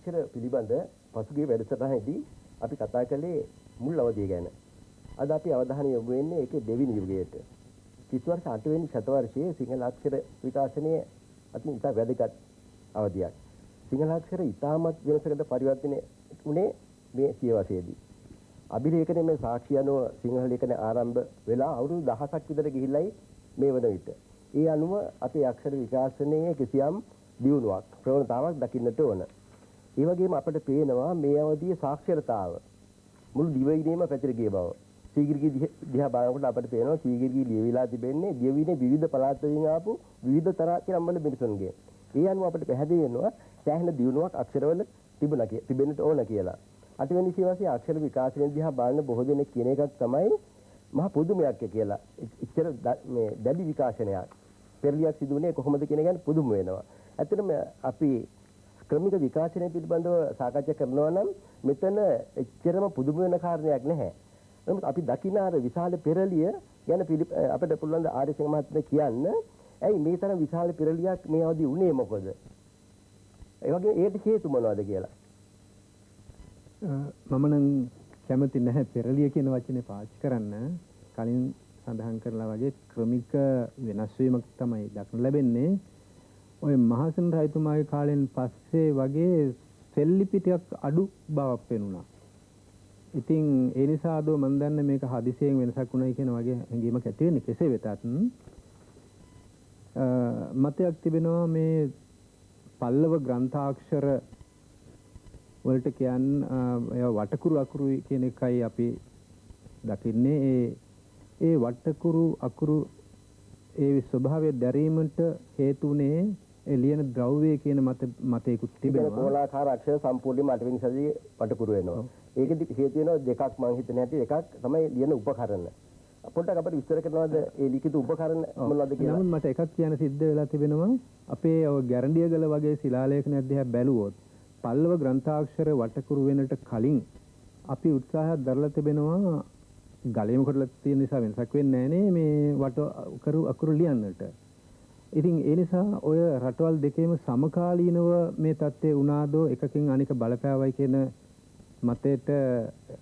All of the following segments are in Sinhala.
අක්ෂර පිළිබඳ පසුගිය වැඩසටහනේදී අපි කතා කළේ මුල් අවධිය ගැන. අද අපි අවධානය යොමු වෙන්නේ ඒකේ දෙවෙනි යුගයට. කිසිවර්ෂ 8 වෙනි ශතවර්ෂයේ සිංහල අක්ෂර විකාශනයේ අති ඉතා වැදගත් අවධියක්. සිංහල අක්ෂර ඉතාමත් වෙනසකට පරිවර්තනය වුණේ මේ සියවසේදී. අභිලේඛනයේ මේ සාක්ෂි අනුව සිංහල ලේඛන ආරම්භ වෙලා අවුරුදු 10ක් විතර ගිහිල්ලයි මේ වන විට. ඒ අනුව අපේ අක්ෂර විකාශනයේ කිසියම් දියුණුවක් ප්‍රවණතාවක් දකින්නට ඕන. ඒ වගේම අපිට පේනවා මේ අවධියේ සාක්ෂරතාව මුළු දිවයිනේම පැතිර ගිය බව. සීගිරිගී දිහා බලනකොට අපිට පේනවා සීගිරිගී ලියවිලා තිබෙන්නේ දියවිනේ විවිධ පළාත් වලින් ආපු විවිධ තරාතිරම් වල මිනිසුන්ගේ. ඒ අනුව අපිට පැහැදිලි වෙනවා සෑහෙන දියුණුවක් අක්ෂරවල තිබෙන්නට ඕන කියලා. 8 වෙනි සියවසේ අක්ෂර විකාශනය දිහා බලන බොහෝ දෙනෙක් කියන එකක් තමයි මහා පුදුමයක් කියලා. ඉච්ඡර මේ දැඩි විකාශනයක්. පෙරලියක් සිදුුනේ කොහොමද කියන එක ගැන පුදුම වෙනවා. ඇත්තටම අපි ක්‍රමික විකාශනය පිළිබඳව සාකච්ඡා කරනවා නම් මෙතන එච්චරම පුදුම වෙන කාරණයක් නැහැ. නමුත් අපි දකින අර විශාල පෙරලිය ගැන අපිට පුළුවන් ද ආර්යසිංහ මහත්මයා කියන්න ඇයි මේ තරම් විශාල පෙරලියක් මේ අවදි උනේ මොකද? ඒ වගේ ඒකට හේතු මොනවද කියලා. මම නම් කැමති නැහැ පෙරලිය කියන වචනේ පාවිච්චි කරන්න. කලින් සඳහන් කරලා වගේ ක්‍රමික වෙනස් වීමක් තමයි දක්න ලැබෙන්නේ. ඔය මහසෙන් රජතුමාගේ කාලෙන් පස්සේ වගේ සෙල්ලිපි ටිකක් අඩු බවක් පෙනුණා. ඉතින් ඒ නිසා දෝ මම දන්නේ මේක හදිසියෙන් වෙනසක් වුණයි කියන වගේ හැඟීමක් ඇති වෙන්නේ. කෙසේ වෙතත් මතයක් තිබෙනවා මේ පල්ලව ග්‍රන්ථාක්ෂර වලට කියන්නේ වටකුරු අකුරු කියන එකයි අපි දකින්නේ. ඒ වටකුරු අකුරු ඒ ස්වභාවය දැරීමට හේතුනේ ලියන ද්‍රව්‍ය කියන මතයකුත් තිබෙනවා. ගෝලාකාර අක්ෂර සම්පූර්ණයෙන්ම 8 වෙනි සදියේ වටකුරු වෙනවා. ඒකෙදි හේතු වෙනවා දෙකක් මම හිතන්නේ නැති එකක් තමයි ලියන උපකරණ. පොඩ්ඩක් අපිට විස්තර කරනවද ඒ ලිඛිත උපකරණ මොනවද කියලා? නමුත් මට එකක් කියන්න සිද්ධ වෙලා තිබෙනවා. අපේ ගැරන්ඩියගල වගේ ශිලාලේඛනයක් දිහා බැලුවොත් පල්ලව ග්‍රන්ථාක්ෂර වටකුරු වෙනට කලින් අපි උත්සාහයක් දරලා තිබෙනවා ගලේම කරලා තියෙන නිසා වෙනසක් වෙන්නේ නැහනේ මේ වටකරු අකුරු ලියන්නට. ඉතින් ඒ නිසා ඔය රටවල් දෙකේම සමකාලීනව මේ தත්ත්වය වුණාදෝ එකකින් අනික බලපෑවයි කියන මතයට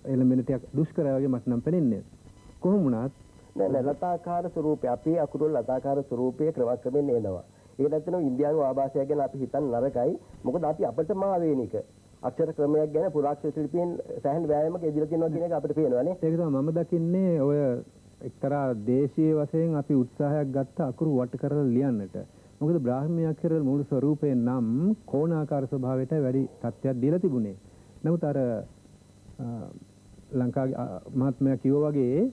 එළඹෙන ටික දුෂ්කරයි වගේ මට නම් පෙනෙන්නේ. කොහොම වුණත් නෑ ලතාකාර ස්වරූපය අපේ අකුරු ලතාකාර ස්වරූපයේ ක්‍රමක්‍රමයෙන් එනවා. ඒක නැත්නම් ඉන්දියානු ආభాෂය ගැන අපි හිතන්න නරකයි. මොකද අපි අපිටම ආවේනික අක්ෂර ක්‍රමයක් ගැන පුරාක්ෂර ශිල්පීන් සෑහෙන වෑයමක ඉදිරියට තියෙනවා කියන එක අපිට පේනවානේ. ඒක තමයි මම දකින්නේ ඔය එක්තරා දේශීය වශයෙන් අපි උත්සාහයක් ගත්ත අකුරු වට කරලා ලියන්නට. මොකද බ්‍රාහ්මී අක්ෂර මූල ස්වරූපයෙන් නම් කෝණාකාර ස්වභාවයට වැඩි තත්ත්වයක් දීලා තිබුණේ. නමුත් අර ලංකාවේ මහත්මයා කිව්වා වගේ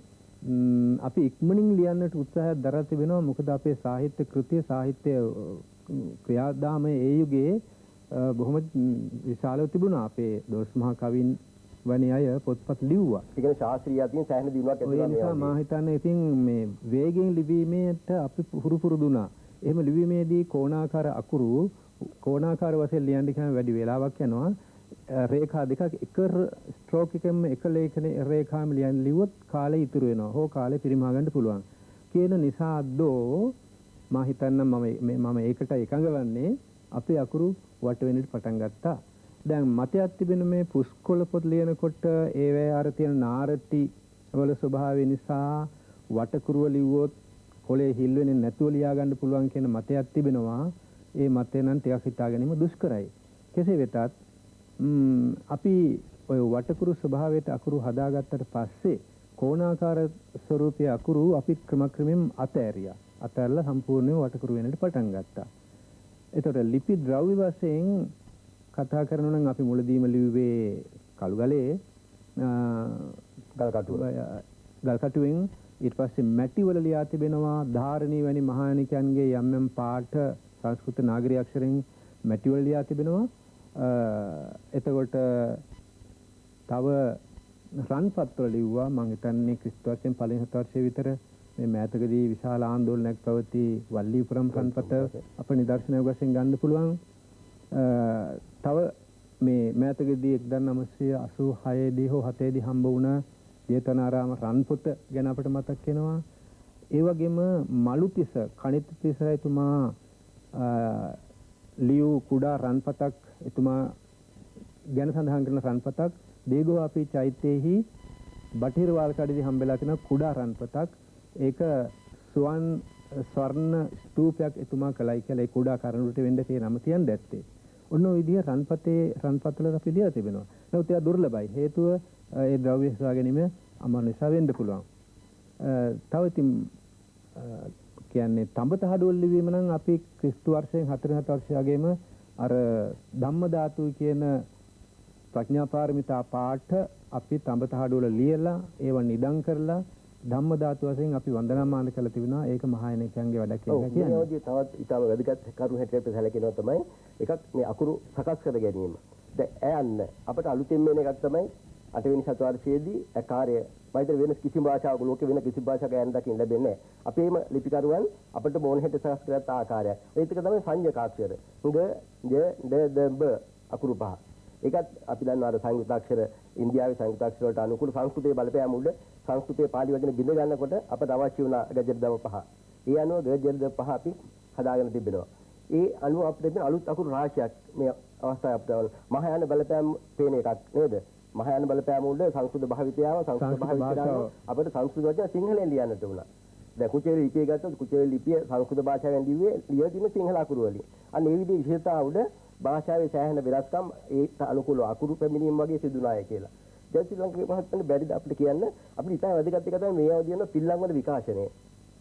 අපි ඉක්මනින් ලියන්නට උත්සාහයක් දරලා තිබෙනවා. මොකද අපේ සාහිත්‍ය කෘතිය සාහිත්‍ය ක්‍රියාදාමයේ ඒ යුගයේ බොහොම විශාලව තිබුණා. අපේ දොස් මහ කවින් වැනි අය පොත්පත් ලිව්වා. ඒ කියන්නේ ශාස්ත්‍රීය අතින් සෑහෙන දිනුවක් ඇති වෙනවා. ඒ නිසා මම හිතන්නේ ඉතින් මේ වේගයෙන් ලිවීමේට අපි පුරුදුනා. එහෙම ලිවීමේදී කෝණාකාර අකුරු කෝණාකාර වශයෙන් ලියන්න කියන වැඩි වේලාවක් යනවා. රේඛා දෙකක් එක ස්ට්‍රෝක් එකෙන් එක ලේඛනයේ රේඛාම ලියුවොත් කාලය ඉතුරු වෙනවා. හෝ කාලය පරිමා ගන්න පුළුවන්. කියන නිසා දෝ මම හිතන්නම් මම ඒකට එකඟ වන්නේ අපේ අකුරු වට වෙන්නට පටන් ගත්තා. දැන් මතයක් තිබෙන මේ පුස්කොළ පොත් ලියනකොට ඒවැය අර තියෙන නාරටි වල ස්වභාවය නිසා වටකුරුව ලිව්වොත් කොලේ හිල් වෙන්නේ නැතුව ලියා ගන්න පුළුවන් කියන මතයක් තිබෙනවා. ඒ මතය නම් ටිකක් හිතා ගැනීම දුෂ්කරයි. කෙසේ වෙතත් අපි ඔය වටකුරු ස්වභාවයට අකුරු හදාගත්තට පස්සේ කෝණාකාර ස්වරූපයේ අකුරු අපි ක්‍රමක්‍රමයෙන් අතෑරියා. අතෑරලා සම්පූර්ණයෙන් වටකුරු වෙන්නට පටන් ගත්තා. එතකොට ලිපි ද්‍රව්‍ය වශයෙන් කතා කරනවා නම් අපි මුලදීම ලිව්වේ කළු ගලේ ගල් කටුවෙන් ඊට පස්සේ මැටි වල ලියා තිබෙනවා ධාරණී වැනි මහානිකයන්ගේ යම් යම් පාඨ සංස්කෘත නාගරික අක්ෂරෙන් මැටි වල ලියා තිබෙනවා. එතකොට තව රන්පත් වල ලිව්වා. මම හිතන්නේ ක්‍රිස්තු වර්ෂයෙන් පළවෙනි වර්ෂයේ විතර මේ මෑතකදී විශාල ආందోලනයක් පැවති වල්ලීපුරම් රන්පත අප නිදර්ශනයක් වශයෙන් ගන්න පුළුවන්. තව මේ මෑතකදී 1986 දී හෝ 7 දී හම්බ වුණ ජේතවනාරාම රන්පොත ගැන අපිට මතක් වෙනවා. ඒ වගේම මලුතිස කණිතිස්ස එතුමා ලියු කුඩා රන්පතක් එතුමා ගැන සඳහන් කරන රන්පතක් දීගෝ අපි චෛත්‍යයේහි බටහිර වාල්කඩේදී හම්බෙලා තියෙන කුඩා රන්පතක්. ඒක ස්වර්ණ ස්තූපයක් එතුමා කළයි කියලා ඒ කුඩා කරුණුට වෙන්න තියෙන නම කියන්න ඇත්තේ. ඔන්න ඔය විදිහ රන්පත්වල අපි ලියලා තිබෙනවා. නමුත් ඒක දුර්ලභයි. හේතුව ඒ ද්‍රව්‍ය හොයා ගැනීම අමාරු නිසා වෙන්න පුළුවන්. තව ඉතින් කියන්නේ තඹතහඩුවල ලිවීම නම් අපි ක්‍රිස්තු වර්ෂයෙන් 47 වර්ෂයගෙම අර ධම්මදාතු කියන ප්‍රඥා පාරමිතා පාඨ අපි තඹතහඩුවල ලියලා ඒව නිදන් කරලා ධම්මදාතු වශයෙන් අපි වන්දනාමාන කළ තිබෙනවා. ඒක මහායානිකයන්ගේ වැඩක් කියලා කියන්නේ. ඔව් මේ තවත් ඊටම වැදගත් කරුණු හැටියට සැලකෙනවා තමයි එකක් මේ අකුරු සකස් කර ගැනීම. දැන් ඈන්න අපිට අලුතෙන් මේන එකක් තමයි 8 වෙනි ශතවර්ෂයේදී ආකාරය මයිතර වෙන කිසිම භාෂාවක ලෝකේ වෙන කිසිම භාෂාවක ඈන්න දකින්න ලැබෙන්නේ නැහැ. අපේම ලිපිකරුවන් අපිට ඕන හැටියට සකස් කරගත් ආකාරයක්. ඒක තමයි සංජකාක්ෂර. උග ය ද ද බ අකුරු පහ. ඒකත් අපි දන්නවා අර සංයුක්තාක්ෂර ඉන්දියාවේ සංයුක්තාක්ෂර වලට අනුකූල සංස්කෘතයේ බලපෑම උඩ සංස්කෘතයේ පාලි වචන බිඳ ගන්නකොට අපට අවශ්‍ය වුණ ගජර දව පහ. ඒ අනුව ගජර දව පහ අපි හදාගෙන තිබෙනවා. ඒ අනුව අපිට තිබෙන අලුත් අකුරු රාශියක් මේ අවස්ථාවේ අපිට මහායාන බලපෑම පේන එකක් නේද? මහායාන බලපෑම උඩ සංස්කෘත භාවිතයව සංස්කෘත භාවිතයව අපිට සංස්කෘත වචන සිංහලෙන් ලියන්නට වුණා. දැන් කුචේල ලිපිය ගත්තොත් කුචේල ලිපිය සංස්කෘත භාෂාවෙන් ලිව්වේ ලියලා තියෙන සිංහල අකුරු වලින්. අන්න ඒ විදිහේ විශේෂතාව උඩ භාෂාවේ සෑහෙන වෙනස්කම් ඒට අනුකූල අකුරු පැමිණීම වගේ සිදුනාය කියලා. දැන් ශ්‍රී ලංකාවේ මහත්මනේ බැරිද අපිට කියන්න අපිට ඉතින් වැදගත් එක තමයි මේ අවදියේ යන පිල්ලම් වල විකාශනය.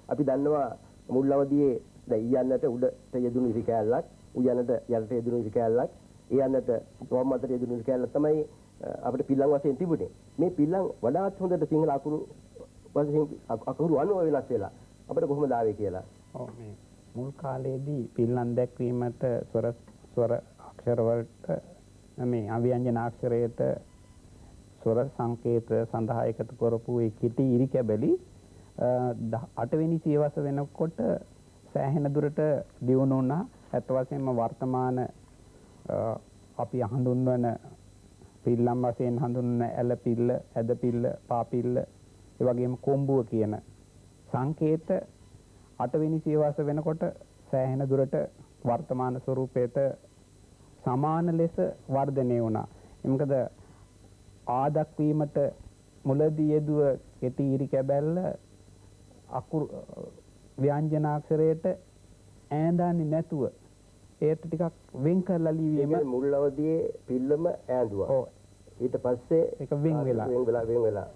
අපි දන්නවා මුල් අවදියේ දැන් ඊයන්නට උඩට යෙදුණු ඉරි කෑල්ලක්, උයන්නට යටට යෙදුණු ඉරි කෑල්ලක්, ඊයන්නට වම් අතට යෙදුණු ඉරි කෑල්ලක් තමයි අපිට පිල්ලම් වශයෙන් තිබුණේ. මේ පිල්ලම් වඩාත් හොඳට සිංහල අකුරු වශයෙන් අකුරු අනුව වෙනස් වෙලා අපිට කොහොමද ආවේ කියලා. ඔව් මේ මුල් කාලේදී පිල්ලම් දැක්වීමට ස්වර අක්ෂර වලට මේ අව්‍යංජන අක්ෂරයට ස්වර සංකේත සඳහා එකතු කරපු ඒ කිටි ඉරි කැබලි 8 වෙනි සියවස වෙනකොට සෑහෙන දුරට දියුණු වුණා. අත් වශයෙන්ම වර්තමාන අපි හඳුන්වන පිල්ලම් වශයෙන් හඳුන්වන ඇල පිල්ල, ඇද පිල්ල, පා පිල්ල, ඒ වගේම කොම්බුව කියන සංකේත 8 වෙනි සියවස වෙනකොට සෑහෙන දුරට වර්තමාන ස්වරූපයට සමාන ලෙස වර්ධනය වුණා. මොකද ආදක්වීමට මුලදී යෙදුව කෙටි ඉරි කැබැල්ල අකුරු ව්‍යංජනාක්ෂරයට ඈඳන්නේ නැතුව ඒත් ටිකක් වෙන් කරලා ලිවීම මුල් අවදියේ පිල්ලම ඈඳුවා. ඔව්. ඊට පස්සේ ඒක වෙන් වෙලා.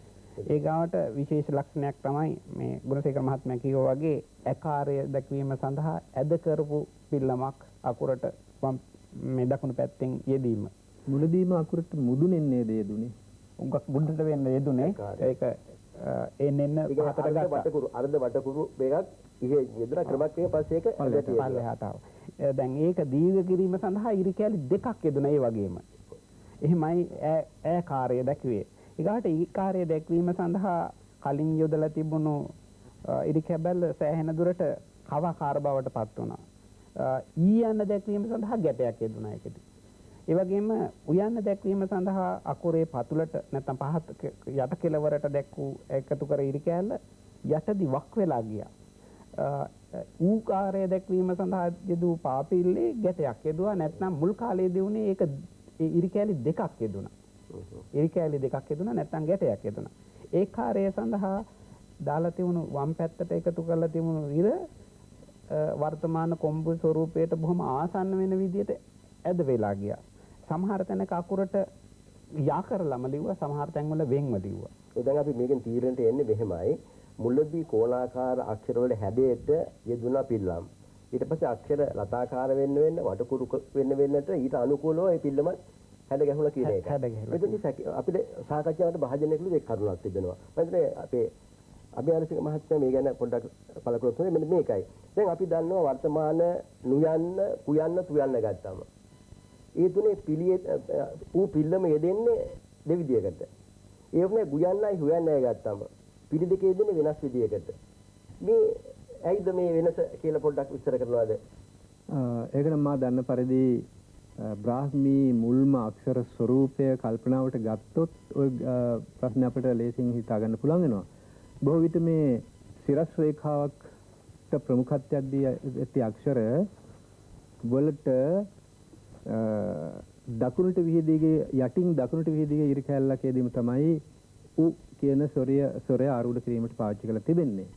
ඒ ගාවට විශේෂ ලක්ෂණයක් තමයි මේ ගුණසේකර මහත්මයා කිව්වා වගේ ආකාරය දැක්වීම සඳහා ඇද කරපු පිල්ලමක් අකුරට මේ දකුණු පැත්තෙන් යෙදීම. මුලදීම අකුරට මුදුනෙන් නේද යෙදුනේ? උගක් මුදුනට වෙන්න යෙදුනේ. ඒක එන්න හතර ගත්තා. අර්ධ වටකුරු මේකක් ඉහි යෙදුනා ක්‍රමක්කේ පස්සේ ඒක පල්ලෙහාට ආවා. දැන් ඒක දීර්ඝ කිරීම සඳහා ඉරි කැලි දෙකක් යෙදුනා ඒ වගේම. එහෙමයි ආකාරය දැක්වේ. ඊගාට ඊකාරය දැක්වීම සඳහා කලින් යොදලා තිබුණු ඉරි කැබැල්ල සෑහෙන දුරට කවාකාර බවට පත් වුණා. ඊයන්න දැක්වීම සඳහා ගැටයක් යෙදුණා ඒකදී. ඒ වගේම උයන්න දැක්වීම සඳහා අකුරේ පතුලට නැත්නම් පහත් යට කෙළවරට දැක්වූ එකතු කර ඉරි කැල්ල යටදී වක් වෙලා ගියා. ඌකාරය දැක්වීම සඳහා යෙදූ පාපිල්ලේ ගැටයක් යෙදුවා. නැත්නම් මුල් කාලයේදී උනේ ඒක ඉරි කැලි දෙකක් යෙදුණා. ඉරි කැලි දෙකක් යෙදුණා නැත්නම් ගැටයක් යෙදුණා. ඒ කාර්යය සඳහා දාලා තිබුණු වම් පැත්තට එකතු කරලා තිබුණු ඉර වර්තමාන කොම්බු ස්වරූපයට බොහොම ආසන්න වෙන විදිහට ඇද වෙලා ගියා. සමහර තැනක අකුරට යා කරලම ලිව්වා, සමහර තැන්වල වෙන්ව ලිව්වා. දැන් අපි මේකෙන් තීරණයට එන්නේ මෙහෙමයි. මුලදී කෝණාකාර අක්ෂර වල හැඩයට යෙදුණා පිල්ලම්. ඊට පස්සේ අක්ෂර ලතාකාර වෙන්න වටකුරු වෙන්නට ඊට අනුකූලව ඒ පිල්ලම හැඩ ගැහුණා කියන එක. එතකොට අපිට සාකච්ඡාවට භාජනයකලු දෙක කරුණක් තිබෙනවා. මම අපේ අභියානසික මහත්මයා මේ ගැන පොඩ්ඩක් පළකරොත් මෙන්න මේකයි. දැන් අපි දන්නවා වර්තමාන නුයන්න, කුයන්න, තුයන්න ගත්තාම ඒ තුනේ පිළියේ පිල්ලම යෙදෙන්නේ දෙවිදියකට. ඒ වගේ ගුයන්නයි හුයන්නයි ගත්තාම පිළි දෙකේ යෙදෙන්නේ වෙනස් විදියකට. මේ ඇයිද මේ වෙනස කියලා පොඩ්ඩක් විස්තර කරනවාද? ඒකට මා දන්න පරිදි බ්‍රාහ්මී මුල්ම අක්ෂර ස්වරූපය කල්පනාවට ගත්තොත් ওই ප්‍රශ්න අපිට ලේසියෙන් හිතා ගන්න පුළුවන් වෙනවා. බොහෝ විට මේ සිරස් රේඛාවකට ප්‍රමුඛත්වයක් දී ඇති අක්ෂර වලට දකුණට විහිදිගේ යටින් දකුණට විහිදිගේ ඉරි කැලලක් යෙදීම තමයි උ කියන ස්වරය ආරූඪ කිරීමට පාවිච්චි කරලා තිබෙන්නේ.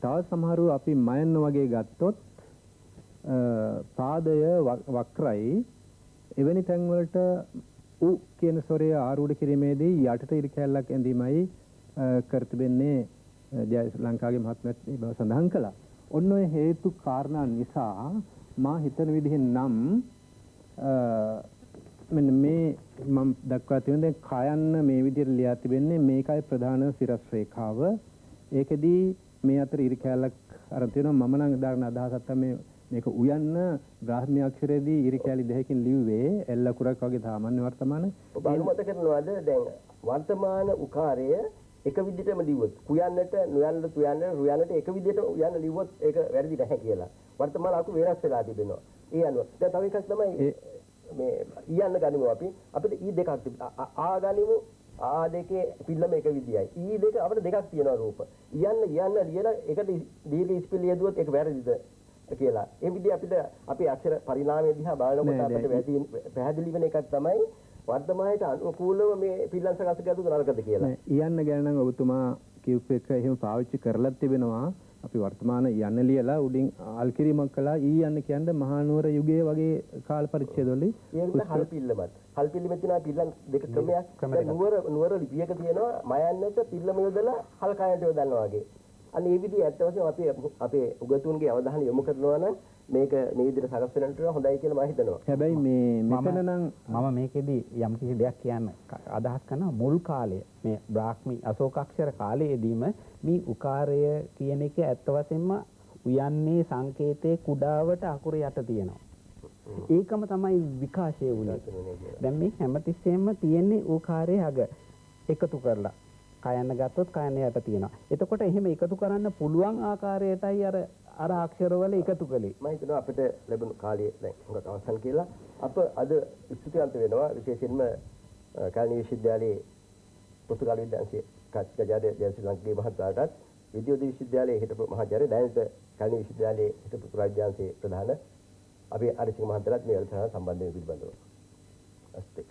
තව සමහරු අපි මයන්න වගේ ගත්තොත් පාදය වක්‍රයි එවැනි තැන් වලට උ කියන ස්වරය ආරූඪ කිරීමේදී යටට ඉරි කැලලක් ඇඳීමයි කර තිබෙන්නේ. ජය ලංකාවේ මහත්මයාත් මේ බව සඳහන් කළා. ඔන්න ඔය හේතු කාරණා නිසා මා හිතන විදිහෙන් නම් මෙන්න මේ මම දක්වා තියෙන දැන් කයන්න මේ විදිහට ලියා තිබෙන්නේ මේකයි ප්‍රධාන සිරස් රේඛාව. ඒකෙදී මේ අතර ඉරි කැලලක් අරන් තියෙනවා. මම නම් දාන අදහසක් තමයි මේක උයන්න බ්‍රාහ්මී අක්ෂරයේදී ඉරි කැලි දෙකකින් ලිව්වේ එල් අකුරක් වගේ සාමාන්‍ය වර්තමාන. ඔබ අනුමත කරනවාද දැන් වර්තමාන උකාරය එක විදිහටම ලිව්වොත් කුයන්නට නුයන්නට තුයන්නට රුයන්නට එක විදිහට උයන්න ලිව්වොත් ඒක වැරදි නැහැ කියලා. වර්තමාන අකුරු වෙනස් වෙලා තිබෙනවා. ඒ අනුව දැන් තව එකක් තමයි මේ ඊයන්න ගනිමු අපි. අපිට ඊ දෙකක් තිබෙනවා. ආ ගනිමු. ආ දෙකේ පිල්ලම එක විදියයි. ඊ දෙක අපිට දෙකක් තියෙනවා රූප. ඊයන්න ලියලා එකට දීර්ඝ ඉස්පිල් යෙදුවොත් ඒක වැරදිද කියලා. ඒ විදිහ අපිට අපේ අක්ෂර පරිණාමය දිහා බලනකොට අපිට පැහැදිලි වෙන එකක් තමයි වර්තමානයට අනුකූලව මේ පිල්ලම් සකස් කරගත්තු නරකද කියලා. ඊයන්න ගැන නම් ඔබතුමා කියුප් එක එහෙම පාවිච්චි කරලා තිබෙනවා. අපි වර්තමාන යන්න ලියලා උඩින් අල්කිරීමක් කළා. ඊයන්න කියන්නේ මහානුවර යුගයේ වගේ කාල පරිච්ඡේදවල ඒකට හල් පිල්ලමත්. හල් පිල්ලමේ තියෙනවා පිල්ලම් දෙක ක්‍රමයක්. නුවර ලිපියක තියෙනවා මයන්නට පිල්ලම යොදලා හල් කයට යොදනවා වගේ. අන්න ඒ විදිහ ඇත්ත වශයෙන්ම අපේ උගතුන්ගේ අවධානය යොමු කරනවා නම් මේක මේ විදිහට සකස් වෙනට හොඳයි කියලා මම හිතනවා. හැබැයි මෙතන නම් මම මේකෙදි යම් කිසි දෙයක් කියන්න අදහස් කරනවා. මුල් කාලය මේ බ්‍රාහ්මී අශෝකාක්ෂර කාලයේදීම මේ උකාරය කියන එක ඇත්ත වශයෙන්ම උයන්නේ සංකේතයේ කුඩාවට අකුර යට තියෙනවා. ඒකම තමයි විකාශය වුණේ. දැන් මේ හැමතිස්සෙම තියෙන්නේ උකාරයේ අග එකතු කරලා කයන්න ගත්තොත් කයන්න යට තියෙනවා. එතකොට එහෙම එකතු කරන්න පුළුවන් ආකාරයටයි අර අක්ෂරවල එකතු කළේ. මම හිතනවා අපිට ලැබුණු කාලය දැන් හුඟක් අවසන් කියලා අප අද ස්තුතිවන්ත වෙනවා විශේෂයෙන්ම කැලණි විශ්වවිද්‍යාලයේ පොතුගාල විද්‍යාංශයේ කච්චජාද ජයශ්‍රී ලංකේ මහතාටත් විද්‍යෝදය විශ්වවිද්‍යාලයේ හිටපු මහාචාර්ය දැනට කැලණි විශ්වවිද්‍යාලයේ හිටපු පුරාවිද්‍යාංශයේ ප්‍රධාන අපේ අරිසිංහ මහතාටත් මේ වැඩසටහන සම්බන්ධ වෙන පිළිබඳව. අස්තේ